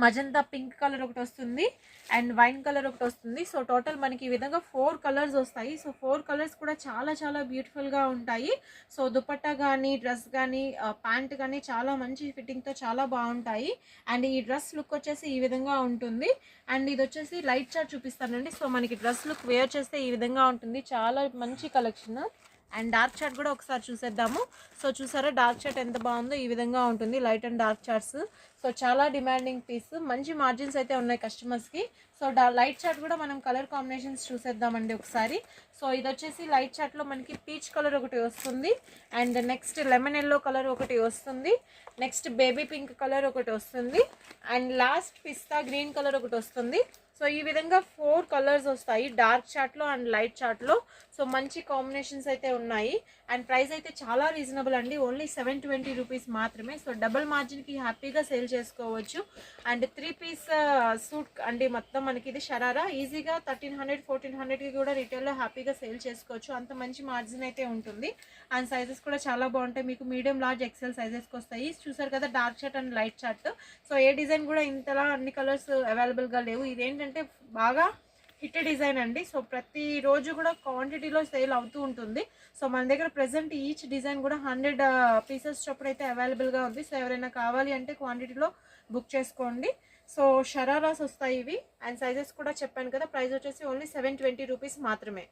మజంతా పింక్ కలర్ ఒకటి వస్తుంది, అండ్ వైన్ కలర్ ఒకటి వస్తుంది. సో టోటల్ మనకి ఈ విధంగా 4 కలర్స్ వస్తాయి. సో 4 కలర్స్ కూడా చాలా చాలా బ్యూటిఫుల్గా ఉంటాయి. సో దుపట్టా కానీ డ్రెస్ కానీ ప్యాంట్ కానీ చాలా మంచి ఫిట్టింగ్తో చాలా బాగుంటాయి. అండ్ ఈ డ్రెస్ లుక్ వచ్చేసి ఈ విధంగా ఉంటుంది. అండ్ ఇది వచ్చేసి లైట్ చార్ట్ చూపిస్తానండి. సో మనకి డ్రెస్ లుక్ వేర్ చేస్తే ఈ విధంగా ఉంటుంది. చాలా మంచి కలెక్షన్. అండ్ డార్క్ చార్ట్ కూడా ఒకసారి చూసేద్దాము. సో చూసారా డార్క్ చార్ట్ ఎంత బాగుందో, ఈ విధంగా ఉంటుంది light and dark charts. So చాలా డిమాండింగ్ పీస్, మంచి మార్జిన్స్ అయితే ఉన్నాయి కస్టమర్స్కి. సో లైట్ చార్ట్ కూడా మనం కలర్ కాంబినేషన్స్ చూసేద్దామండి ఒకసారి. సో ఇది వచ్చేసి లైట్ చార్ట్లో మనకి పీచ్ కలర్ ఒకటి వస్తుంది, and next lemon yellow colour ఒకటి వస్తుంది, నెక్స్ట్ బేబీ పింక్ కలర్ ఒకటి వస్తుంది, and last pista green colour ఒకటి వస్తుంది. సో ఈ విధంగా 4 కలర్స్ వస్తాయి డార్క్ చార్ట్లో అండ్ లైట్ చార్ట్లో. సో మంచి కాంబినేషన్స్ అయితే ఉన్నాయి. అండ్ ప్రైస్ అయితే చాలా రీజనబుల్ అండి, ఓన్లీ 720 రూపీస్ మాత్రమే. సో డబుల్ మార్జిన్కి హ్యాపీగా సేల్ చేసుకోవచ్చు. అండ్ 3 పీస్ సూట్ అండి మొత్తం మనకి ఇది షరారా. ఈజీగా 1300 1400కి కూడా రిటైల్లో హ్యాపీగా సేల్ చేసుకోవచ్చు. అంత మంచి మార్జిన్ అయితే ఉంటుంది. అండ్ సైజెస్ కూడా చాలా బాగుంటాయి. మీకు మీడియం లార్జ్ ఎక్సెల్ సైజెస్కి వస్తాయి. చూసారు కదా dark chart and light chart. So A design కూడా ఇంతలా అన్ని కలర్స్ అవైలబుల్గా లేవు. ఇదేంటంటే బాగా హిట్ డిజైన్ అండి. సో ప్రతిరోజు కూడా క్వాంటిటీలో సేల్ అవుతూ ఉంటుంది. సో మన దగ్గర ప్రెసెంట్ ఈచ్ డిజైన్ కూడా 100 పీసెస్ చొప్పున అయితే అవైలబుల్గా ఉంది. సో ఎవరైనా కావాలి అంటే క్వాంటిటీలో బుక్ చేసుకోండి. సో షరారాస్ వస్తాయి ఇవి. అండ్ సైజెస్ కూడా చెప్పాను కదా. ప్రైస్ వచ్చేసి ఓన్లీ 720 రూపీస్ మాత్రమే.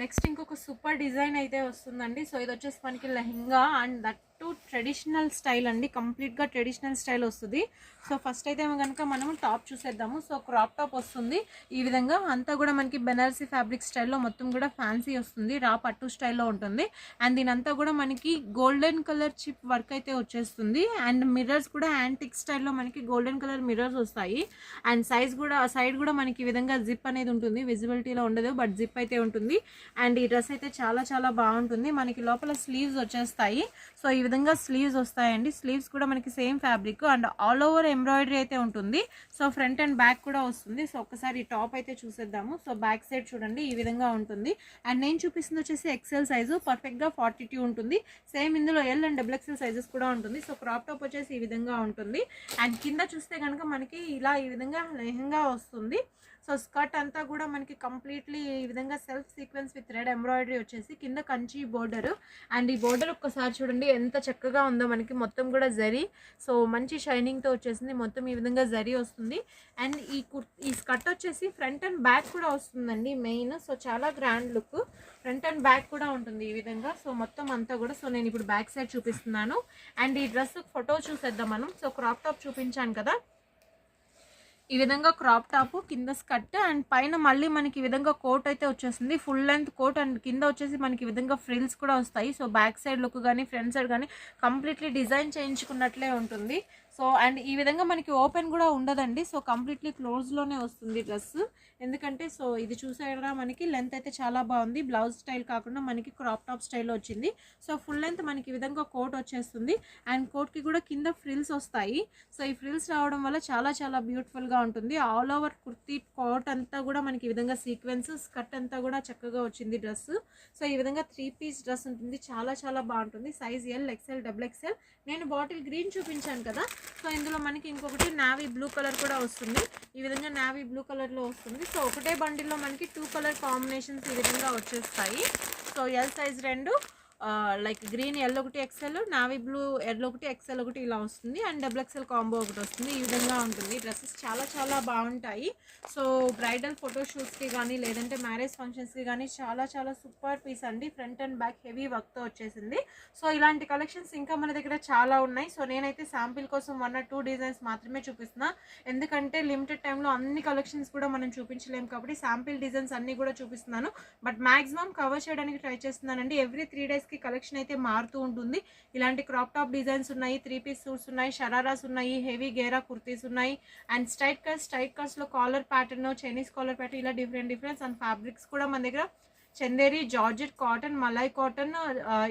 నెక్స్ట్ ఇంకొక సూపర్ డిజైన్ అయితే వస్తుందండి. సో ఇది వచ్చేసి మనకి lehenga and that traditional style అండి. కంప్లీట్గా ట్రెడిషనల్ స్టైల్ వస్తుంది. సో ఫస్ట్ అయితే కనుక మనము టాప్ చూసేద్దాము. సో క్రాప్ టాప్ వస్తుంది ఈ విధంగా. అంతా కూడా మనకి బెనారసీ ఫ్యాబ్రిక్ స్టైల్లో మొత్తం కూడా ఫ్యాన్సీ వస్తుంది. రా పట్టు స్టైల్లో ఉంటుంది. అండ్ దీనంతా కూడా మనకి గోల్డెన్ కలర్ చిప్ వర్క్ అయితే వచ్చేస్తుంది. అండ్ మిర్రర్స్ కూడా యాంటిక్ స్టైల్లో మనకి గోల్డెన్ కలర్ మిర్రర్స్ వస్తాయి. అండ్ సైడ్ కూడా మనకి ఈ విధంగా జిప్ అనేది ఉంటుంది. విజిబిలిటీలో ఉండదు, బట్ జిప్ అయితే ఉంటుంది. అండ్ ఈ డ్రెస్ అయితే చాలా చాలా బాగుంటుంది. మనకి లోపల స్లీవ్స్ వచ్చేస్తాయి. సో ఈ విధంగా స్లీవ్స్ వస్తాయండి. స్లీవ్స్ కూడా మనకి same fabric and all over embroidery అయితే ఉంటుంది. సో ఫ్రంట్ అండ్ బ్యాక్ కూడా వస్తుంది. సో ఒకసారి టాప్ అయితే చూసేద్దాము. సో బ్యాక్ సైడ్ చూడండి ఈ విధంగా ఉంటుంది. అండ్ నేను చూపిస్తుంది వచ్చేసి ఎక్సెల్ సైజు, పర్ఫెక్ట్గా 42 ఉంటుంది. సేమ్ ఇందులో ఎల్ అండ్ XXL సైజెస్ కూడా ఉంటుంది. సో క్రాప్ టాప్ వచ్చేసి ఈ విధంగా ఉంటుంది. అండ్ కింద చూస్తే కనుక మనకి ఇలా ఈ విధంగా లెహంగా వస్తుంది. సో స్కర్ట్ అంతా కూడా మనకి కంప్లీట్లీ ఈ విధంగా self sequence with red embroidery వచ్చేసి కింద కంచి బోర్డర్. అండ్ ఈ బోర్డర్ ఒక్కసారి చూడండి ఎంత చక్కగా ఉందో. మనకి మొత్తం కూడా జరీ, సో మంచి షైనింగ్తో వచ్చేసింది. మొత్తం ఈ విధంగా జరీ వస్తుంది. అండ్ ఈ స్కర్ట్ వచ్చేసి ఫ్రంట్ అండ్ బ్యాక్ కూడా వస్తుందండి మెయిన్. సో చాలా grand look, front and back కూడా ఉంటుంది ఈ విధంగా. సో మొత్తం అంతా కూడా. సో నేను ఇప్పుడు బ్యాక్ సైడ్ చూపిస్తున్నాను. అండ్ ఈ డ్రెస్ ఫోటో చూసేద్దాం మనం. సో క్రాప్ టాప్ చూపించాను కదా, ఈ విధంగా క్రాప్ టాప్ కింద స్కర్ట్ అండ్ పైన మళ్ళీ మనకి ఈ విధంగా కోట్ అయితే వచ్చేస్తుంది. ఫుల్ లెంత్ కోట్ అండ్ కింద వచ్చేసి మనకి ఈ విధంగా ఫ్రిల్స్ కూడా వస్తాయి. సో బ్యాక్ సైడ్ లుక్ కానీ ఫ్రంట్ సైడ్ కానీ కంప్లీట్లీ డిజైన్ చేయించుకున్నట్లే ఉంటుంది. సో అండ్ ఈ విధంగా మనకి ఓపెన్ కూడా ఉండదండి. సో కంప్లీట్లీ క్లోజ్లోనే వస్తుంది డ్రెస్. ఎందుకంటే సో ఇది చూసారా మనకి లెంత్ అయితే చాలా బాగుంది. బ్లౌజ్ స్టైల్ కాకుండా మనకి క్రాప్ టాప్ స్టైల్లో వచ్చింది. సో ఫుల్ లెంత్ మనకి ఈ విధంగా కోట్ వచ్చేస్తుంది అండ్ కోట్కి కూడా కింద ఫ్రిల్స్ వస్తాయి. సో ఈ ఫ్రిల్స్ రావడం వల్ల చాలా చాలా బ్యూటిఫుల్గా ఉంటుంది. ఆల్ ఓవర్ కుర్తీ కోట్ అంతా కూడా మనకి ఈ విధంగా సీక్వెన్స్, స్కర్ట్ అంతా కూడా చక్కగా వచ్చింది డ్రెస్. సో ఈ విధంగా 3 పీస్ డ్రెస్ ఉంటుంది. చాలా చాలా బాగుంటుంది. Size L, XL, double XL. నేను బాటిల్ గ్రీన్ చూపించాను కదా. సో ఇందులో మనకి ఇంకొకటి నావీ బ్లూ కలర్ కూడా వస్తుంది. ఈ విధంగా నావీ బ్లూ కలర్లో వస్తుంది. సో ఒకటే బండిల్లో మనకి 2 కలర్ కాంబినేషన్స్ ఈ విధంగా వచ్చేస్తాయి. So L size 2, like green L ఒకటి ఎక్సెల్, నావీ బ్లూ ఎల్ ఒకటి ఎక్సెల్ ఒకటి ఇలా వస్తుంది అండ్ డబుల్ ఎక్సెల్ కాంబో ఒకటి వస్తుంది. ఈ విధంగా ఉంటుంది. డ్రెస్సెస్ చాలా చాలా బాగుంటాయి. సో బ్రైడల్ ఫోటోషూట్స్కి కానీ లేదంటే మ్యారేజ్ ఫంక్షన్స్కి కానీ చాలా చాలా సూపర్ పీస్ అండి. ఫ్రంట్ అండ్ బ్యాక్ హెవీ వర్క్తో వచ్చేసింది. సో ఇలాంటి కలెక్షన్స్ ఇంకా మన దగ్గర చాలా ఉన్నాయి. సో నేనైతే శాంపిల్ కోసం 1 or 2 డిజైన్స్ మాత్రమే చూపిస్తున్నా. ఎందుకంటే లిమిటెడ్ టైంలో అన్ని కలెక్షన్స్ కూడా మనం చూపించలేము కాబట్టి శాంపిల్ డిజైన్స్ అన్నీ కూడా చూపిస్తున్నాను. బట్ మ్యాక్సిమం కవర్ చేయడానికి ట్రై చేస్తున్నానండి. ఎవ్రీ 3 డేస్ కలెక్షన్ అయితే మారుతూ ఉంటుంది. ఇలాంటి క్రాప్ టాప్ డిజైన్స్ ఉన్నాయి, 3 పీస్ సూట్స్ ఉన్నాయి, షరారాస్ ఉన్నాయి, హెవీ గేరా కుర్తీస్ ఉన్నాయి అండ్ స్ట్రైట్ కట్స్ లో collar pattern, Chinese collar pattern ఇలా డిఫరెంట్ అండ్ ఫ్యాబ్రిక్స్ కూడా మన దగ్గర Chanderi, georgette, cotton, malai cotton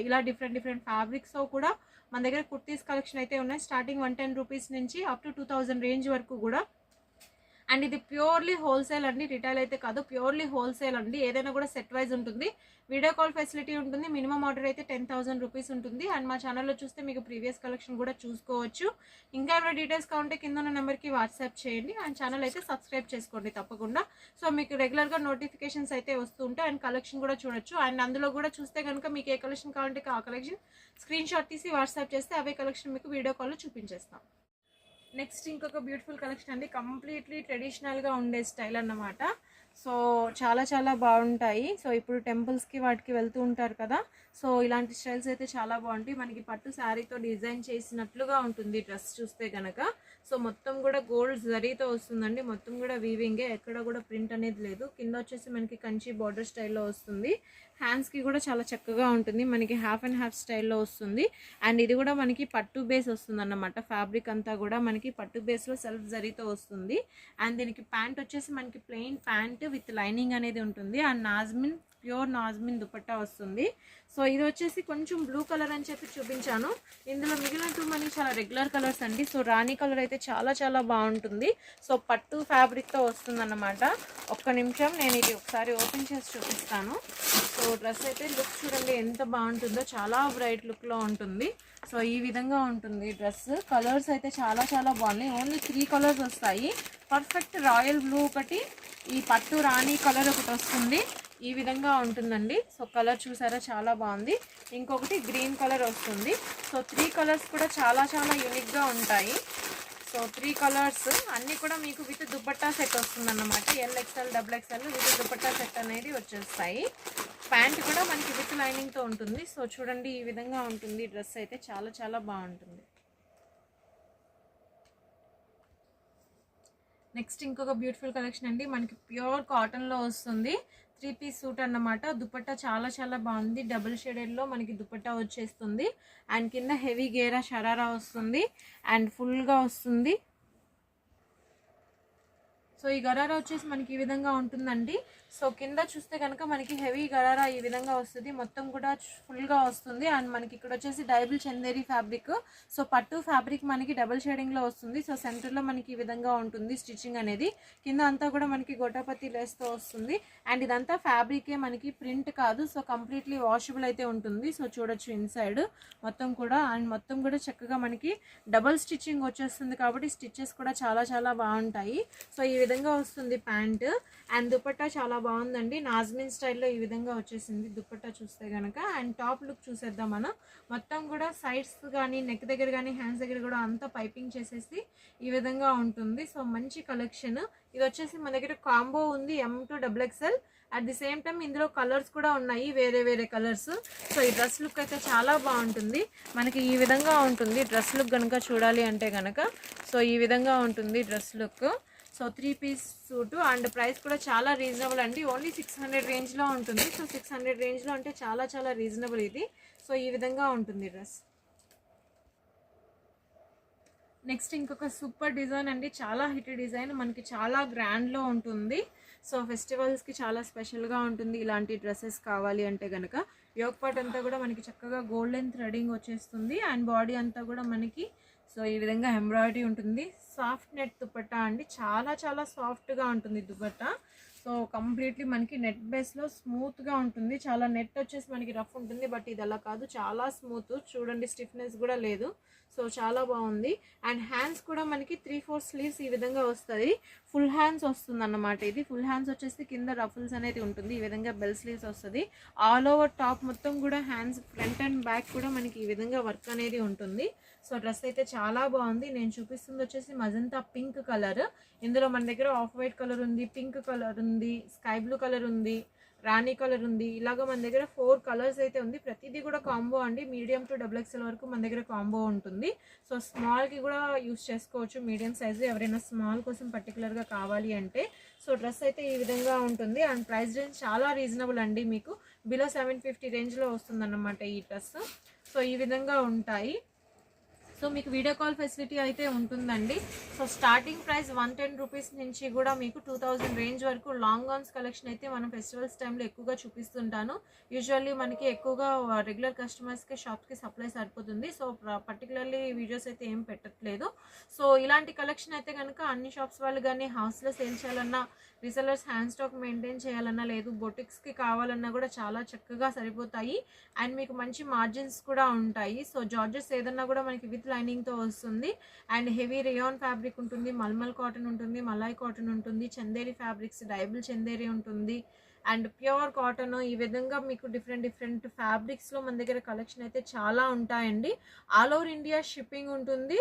ఇలా డిఫరెంట్ ఫ్యాబ్రిక్స్ తో కూడా మన దగ్గర కుర్తీస్ కలెక్షన్ అయితే ఉన్నాయి. స్టార్టింగ్ 110 రూపీస్ నుంచి అప్ టు 2000 రేంజ్ వరకు కూడా. అండ్ ఇది ప్యూర్లీ హోల్సేల్ అండి, రిటైల్ అయితే కాదు, ప్యూర్లీ హోల్సేల్ అండి. ఏదైనా కూడా సెట్ వైజ్ ఉంటుంది. వీడియో కాల్ ఫెసిలిటీ ఉంటుంది. మినిమం ఆర్డర్ అయితే 10,000 రూపీస్ ఉంటుంది. అండ్ మా ఛానల్లో చూస్తే మీకు ప్రీవియస్ కలెక్షన్ కూడా చూసుకోవచ్చు. ఇంకా ఏమైనా డీటెయిల్స్ కావాలంటే కింద ఉన్న నెంబర్కి వాట్సాప్ చేయండి. అండ్ ఛానల్ అయితే సబ్స్క్రైబ్ చేసుకోండి తప్పకుండా. సో మీకు రెగ్యులర్గా నోటిఫికేషన్స్ అయితే వస్తూ ఉంటాయి అండ్ కలెక్షన్ కూడా చూడొచ్చు. అండ్ అందులో కూడా చూస్తే కనుక మీకు ఏ కలెక్షన్ కావాలంటే ఆ కలెక్షన్ స్క్రీన్ షాట్ తీసి వాట్సాప్ చేస్తే అవే కలెక్షన్ మీకు వీడియో కాల్లో చూపించేస్తాం. నెక్స్ట్ ఇంకొక బ్యూటిఫుల్ కలెక్షన్ అండి. కంప్లీట్లీ ట్రెడిషనల్గా ఉండే స్టైల్ అన్నమాట. సో చాలా చాలా బాగుంటాయి. సో ఇప్పుడు టెంపుల్స్కి వాటికి వెళ్తూ ఉంటారు కదా. సో ఇలాంటి స్టైల్స్ అయితే చాలా బాగుంటాయి. మనకి పట్టు శారీతో డిజైన్ చేసినట్లుగా ఉంటుంది డ్రెస్ చూస్తే కనుక. సో మొత్తం కూడా గోల్డ్ జరీతో వస్తుందండి. మొత్తం కూడా వీవింగే, ఎక్కడ కూడా ప్రింట్ అనేది లేదు. కింద వచ్చేసి మనకి కంచి బార్డర్ స్టైల్లో వస్తుంది. హ్యాండ్స్కి కూడా చాలా చక్కగా ఉంటుంది. మనకి హాఫ్ అండ్ హాఫ్ స్టైల్లో వస్తుంది. అండ్ ఇది కూడా మనకి పట్టు బేస్ వస్తుంది అన్నమాట. ఫ్యాబ్రిక్ అంతా కూడా మనకి పట్టు బేస్లో సెల్ఫ్ జరీతో వస్తుంది. అండ్ దీనికి ప్యాంట్ వచ్చేసి మనకి ప్లెయిన్ ప్యాంట్ విత్ లైనింగ్ అనేది ఉంటుంది. అండ్ నాజ్మిన్, ప్యూర్ నాజ్మిన్ దుపట్టా వస్తుంది. సో ఇది వచ్చేసి కొంచెం బ్లూ కలర్ అని చెప్పి చూపించాను. ఇందులో మిగిలినట్టు మనకి చాలా రెగ్యులర్ కలర్స్ అండి. సో రాణి కలర్ అయితే చాలా చాలా బాగుంటుంది. సో పట్టు ఫ్యాబ్రిక్తో వస్తుంది అన్నమాట. ఒక్క నిమిషం నేను ఇది ఒకసారి ఓపెన్ చేసి చూపిస్తాను. సో డ్రెస్ అయితే లుక్ చూడండి ఎంత బాగుంటుందో. చాలా బ్రైట్ లుక్లో ఉంటుంది. సో ఈ విధంగా ఉంటుంది డ్రెస్. కలర్స్ అయితే చాలా చాలా బాగున్నాయి. ఓన్లీ 3 కలర్స్ వస్తాయి. పర్ఫెక్ట్ రాయల్ బ్లూ ఒకటి, ఈ పట్టు రాణి కలర్ ఒకటి వస్తుంది. ఈ విధంగా ఉంటుందండి. సో కలర్ చూసారా చాలా బాగుంది. ఇంకొకటి గ్రీన్ కలర్ వస్తుంది. సో 3 కలర్స్ కూడా చాలా చాలా యూనిక్గా ఉంటాయి. సో 3 కలర్స్ అన్నీ కూడా మీకు విత్ దుపట్టా సెట్ వస్తుంది అన్నమాట. L, XL, double XL with dupatta set అనేది వచ్చేస్తాయి. ప్యాంట్ కూడా మనకి విత్ లైనింగ్తో ఉంటుంది. సో చూడండి ఈ విధంగా ఉంటుంది డ్రెస్ అయితే చాలా చాలా బాగుంటుంది. నెక్స్ట్ ఇంకొక బ్యూటిఫుల్ కలెక్షన్ అండి. మనకి ప్యూర్ కాటన్లో వస్తుంది. 3 పీస్ సూట్ అన్నమాట. దుపట్టా చాలా చాలా బాగుంది. డబుల్ షేడెడ్లో మనకి దుపట్టా వచ్చేస్తుంది. అండ్ కింద హెవీ గేరా షరారా వస్తుంది అండ్ ఫుల్గా వస్తుంది. సో ఈ గరారా వచ్చేసి మనకి ఈ విధంగా ఉంటుందండి. సో కింద చూస్తే కనుక మనకి హెవీ గరారా ఈ విధంగా వస్తుంది. మొత్తం కూడా ఫుల్గా వస్తుంది. అండ్ మనకి ఇక్కడ వచ్చేసి డబుల్ చందేరి ఫ్యాబ్రిక్. సో పట్టు ఫ్యాబ్రిక్ మనకి డబుల్ షేడింగ్లో వస్తుంది. సో సెంటర్లో మనకి ఈ విధంగా ఉంటుంది స్టిచ్చింగ్ అనేది. కింద అంతా కూడా మనకి గొట్టపత్తి లేస్తో వస్తుంది. అండ్ ఇదంతా ఫ్యాబ్రికే, మనకి ప్రింట్ కాదు. సో కంప్లీట్లీ వాషబుల్ అయితే ఉంటుంది. సో చూడొచ్చు ఇన్సైడ్ మొత్తం కూడా. అండ్ మొత్తం కూడా చక్కగా మనకి డబుల్ స్టిచ్చింగ్ వచ్చేస్తుంది కాబట్టి స్టిచ్చెస్ కూడా చాలా చాలా బాగుంటాయి. సో ఈ విధంగా వస్తుంది ప్యాంట్. అండ్ దుపట్టా చాలా బాగుందండి. నాజ్మిన్ స్టైల్లో ఈ విధంగా వచ్చేసింది దుపట్టా చూస్తే కనుక. అండ్ టాప్ లుక్ చూసేద్దాం మనం. మొత్తం కూడా సైడ్స్ కానీ నెక్ దగ్గర కానీ హ్యాండ్స్ దగ్గర కూడా అంతా పైపింగ్ చేసేసి ఈ విధంగా ఉంటుంది. సో మంచి కలెక్షన్. ఇది వచ్చేసి మన దగ్గర కాంబో ఉంది M to XXL. At the same time ఇందులో కలర్స్ కూడా ఉన్నాయి, వేరే వేరే కలర్స్. సో ఈ డ్రెస్ లుక్ అయితే చాలా బాగుంటుంది. మనకి ఈ విధంగా ఉంటుంది డ్రెస్ లుక్ కనుక చూడాలి అంటే కనుక. సో ఈ విధంగా ఉంటుంది dress look. So 3 piece suit and price కూడా చాలా రీజనబుల్ అండి. ఓన్లీ 600 రేంజ్లో ఉంటుంది. సో 600 రేంజ్లో అంటే చాలా చాలా రీజనబుల్ ఇది. సో ఈ విధంగా ఉంటుంది డ్రెస్. నెక్స్ట్ ఇంకొక సూపర్ డిజైన్ అండి, చాలా హిట్ డిజైన్, మనకి చాలా గ్రాండ్లో ఉంటుంది. సో ఫెస్టివల్స్కి చాలా స్పెషల్గా ఉంటుంది ఇలాంటి డ్రెస్సెస్ కావాలి అంటే కనుక. యోగ్ పార్ట్ అంతా కూడా మనకి చక్కగా గోల్డెన్ థ్రెడింగ్ వచ్చేస్తుంది అండ్ బాడీ అంతా కూడా మనకి సో ఈ విధంగా ఎంబ్రాయిడరీ ఉంటుంది. సాఫ్ట్ నెట్ దుపట్టా అండి, చాలా చాలా సాఫ్ట్గా ఉంటుంది దుపట్టా. సో కంప్లీట్లీ మనకి నెట్ బేస్లో స్మూత్గా ఉంటుంది. చాలా నెట్ వచ్చేసి మనకి రఫ్ ఉంటుంది, బట్ ఇది అలా కాదు, చాలా స్మూత్. చూడండి స్టిఫ్నెస్ కూడా లేదు. సో చాలా బాగుంది. అండ్ హ్యాండ్స్ కూడా మనకి 3/4 స్లీవ్స్ ఈ విధంగా వస్తుంది. ఫుల్ హ్యాండ్స్ వస్తుంది అన్నమాట. ఇది ఫుల్ హ్యాండ్స్ వచ్చేసి కింద రఫుల్స్ అనేది ఉంటుంది, ఈ విధంగా బెల్ స్లీవ్స్ వస్తుంది. ఆల్ ఓవర్ టాప్ మొత్తం కూడా హ్యాండ్స్ ఫ్రంట్ అండ్ బ్యాక్ కూడా మనకి ఈ విధంగా వర్క్ అనేది ఉంటుంది. సో డ్రెస్ అయితే చాలా బాగుంది. నేను చూపిస్తుంది వచ్చేసి మజంతా పింక్ కలర్. ఇందులో మన దగ్గర ఆఫ్ వైట్ కలర్ ఉంది, పింక్ కలర్ ఉంది, స్కై బ్లూ కలర్ ఉంది, రాణి కలర్ ఉంది. ఇలాగ మన దగ్గర 4 కలర్స్ అయితే ఉంది. ప్రతిదీ కూడా కాంబో అండి. మీడియం టు XXL వరకు మన దగ్గర కాంబో ఉంటుంది. సో స్మాల్కి కూడా యూస్ చేసుకోవచ్చు, మీడియం సైజు ఎవరైనా స్మాల్ కోసం పర్టికులర్గా కావాలి అంటే. సో డ్రెస్ అయితే ఈ విధంగా ఉంటుంది అండ్ ప్రైస్ రేంజ్ చాలా రీజనబుల్ అండి. మీకు బిలో 750 రేంజ్లో వస్తుందన్నమాట ఈ డ్రెస్. సో ఈ విధంగా ఉంటాయి. సో మీకు వీడియో కాల్ ఫెసిలిటీ అయితే ఉంటుందండి. సో స్టార్టింగ్ ప్రైస్ 110 రూపీస్ నుంచి కూడా మీకు 2000 రేంజ్ వరకు లాంగ్ గౌన్స్ కలెక్షన్ అయితే మనం ఫెస్టివల్స్ టైంలో ఎక్కువగా చూపిస్తుంటాను. యూజువల్లీ మనకి ఎక్కువగా రెగ్యులర్ కస్టమర్స్కి షాప్కి సప్లై సరిపోతుంది. సో పర్టికులర్లీ వీడియోస్ అయితే ఏం పెట్టట్లేదు. సో ఇలాంటి కలెక్షన్ అయితే కనుక అన్ని షాప్స్ వాళ్ళు కానీ హౌస్లో సేల్ చేయాలన్నా, రీసెలర్స్ హ్యాండ్ స్టాక్ మెయింటైన్ చేయాలన్నా, లేదు బొటిక్స్కి కావాలన్నా కూడా చాలా చక్కగా సరిపోతాయి అండ్ మీకు మంచి మార్జిన్స్ కూడా ఉంటాయి. సో జార్జెస్ ఏదన్నా కూడా మనకి విత్ లైనింగ్తో వస్తుంది అండ్ హెవీ రేయాన్ ఫ్యాబ్రిక్ ఉంటుంది, మల్మల్ కాటన్ ఉంటుంది, మలాయ్ కాటన్ ఉంటుంది, చందేరి ఫ్యాబ్రిక్స్, డైబుల్ చందేరి ఉంటుంది అండ్ ప్యూర్ కాటన్. ఈ విధంగా మీకు డిఫరెంట్ ఫ్యాబ్రిక్స్లో మన దగ్గర కలెక్షన్ అయితే చాలా ఉంటాయండి. ఆల్ ఓవర్ ఇండియా షిప్పింగ్ ఉంటుంది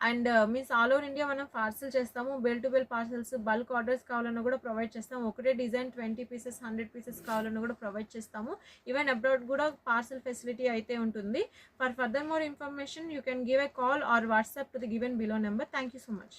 and means all over India మనం పార్సల్ చేస్తాము. Bell to bell parcels, bulk orders కావాలన్నా కూడా ప్రొవైడ్ చేస్తాము. ఒకటే డిజైన్ 20 పీసెస్ 100 పీసెస్ కావాలన్నా కూడా ప్రొవైడ్ చేస్తాము. ఈవెన్ అబ్రాడ్ కూడా పార్సల్ ఫెసిలిటీ అయితే ఉంటుంది. For further more information you can give a call or WhatsApp to the given below number. Thank you so much.